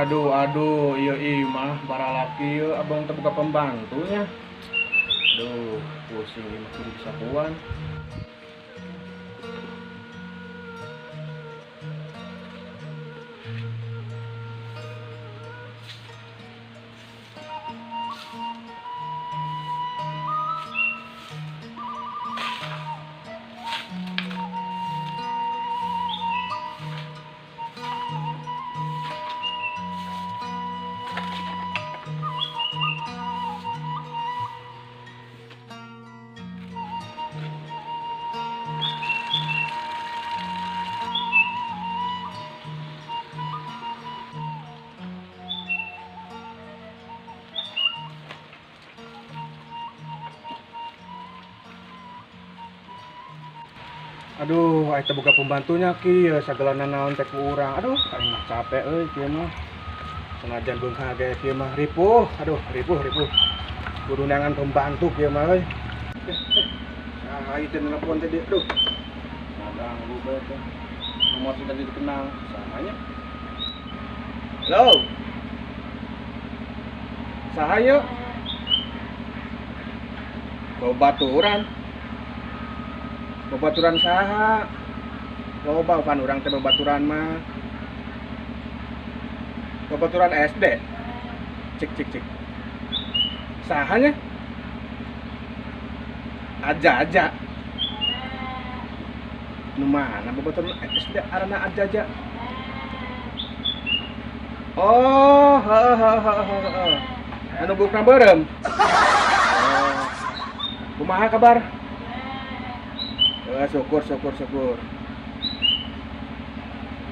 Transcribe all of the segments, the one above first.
Aduh, iya mah para laki ieu abang teu buka pembantunya. Duh, pusing ieu mah kudu sapuan. Aduh, aya teu buka pembantunya kieu sagelana naon teh ku urang. Aduh, aing mah capek euy kieu mah. Senajan beunghar ge kieu mah ripuh. Aduh, ripuh. Kudu neangan pembantu kieu mah euy. Nah, itu nelpon tadi. Aduh. Madang lupa teh. Nomor sudah dikenal. Sahanya. Halo. Sahayu. Babaturan. Babaturan saha? Loba pan urang teh babaturan mah. Babaturan SD. Cik. Sahanya? Aja. Nu mana babaturan SD arana aja. Oh, heeh. Anu bukna beureum. Oh. Kumaha kabar? Syukur.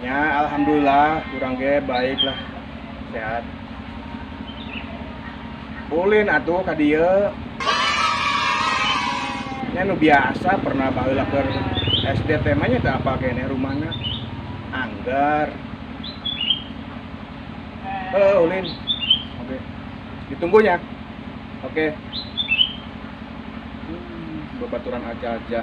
Ya, alhamdulillah, kurang ge baik lah, sehat. Ulin atuh ka dieu. Nya nu biasa pernah baheula keur SD temanya teh apa kene rumahna? Anggar. Ulin. Oke. Ditunggunya. Oke. Babaturan aja.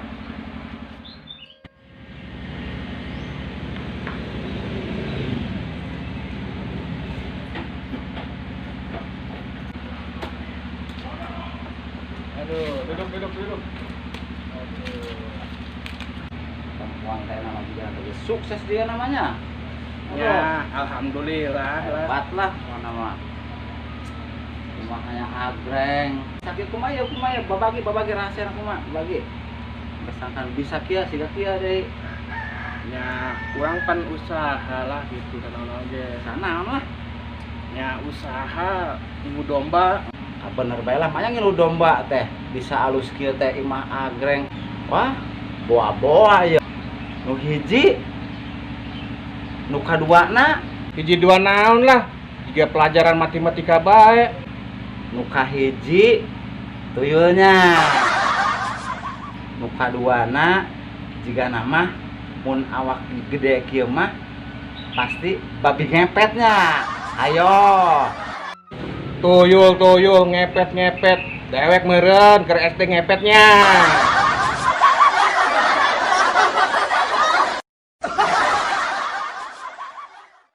Aduh, duduk. Aduh. Perempuan kayak nama juga sukses dia namanya. Ya, alhamdulillah. Hebat lah nama. Rumahnya agreng. Sakit kumaya, babagi rahasia kumaha, bagi. Kesangkan bisa kia siga kia deui. Ya, kurang pan usaha lah gitu kana ge. Sana mah. Ya, usaha ibu domba. Bener bae lah, manya ngilu domba teh bisa alus kieu teh imah agreng. Wah, boa ya. Nu hiji nu kaduana Hiji dua naon lah. Jiga pelajaran matematika bae. nu kahiji tuyulnya. Nu kaduana jiga nama mun awak gede kieu mah pasti babi ngepetnya. Ayo. Tuyul ngepet. Dewek meureun keur SD ngepetnya.